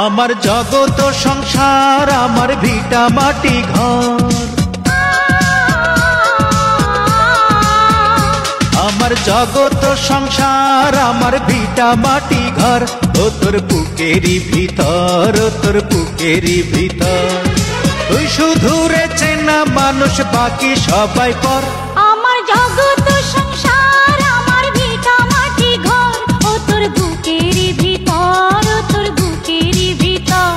আমার জগত সংসার আমার ভিটা মাটি ঘর, আমার জগত সংসার আমার ভিটা মাটি ঘর। ও তোর বুকেরই ভিতর, ও তোর বুকেরই ভিতর, তুই শুধু রে চেনা মানুষ বাকি সবাই পর। আমার জগত সংসার আমার ভিটা মাটি ঘর, ও তোর বুকেরই ভিতর, ও তোর বুকেরই ভিতর।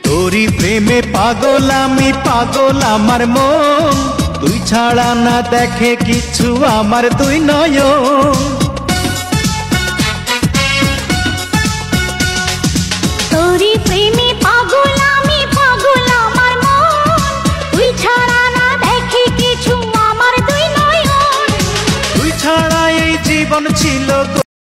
তোরি প্রেমে পাগল আমি, পাগল আমার মন, তুই ছাড়া না দেখে কিছু আমার দুই নয়ন। তোরি প্রেমে পাগল আমি, পাগল আমার মন, তুই ছাড়া না দেখে কিছু আমার দুই নয়ন। তুই ছাড়া এই জীবন ছিল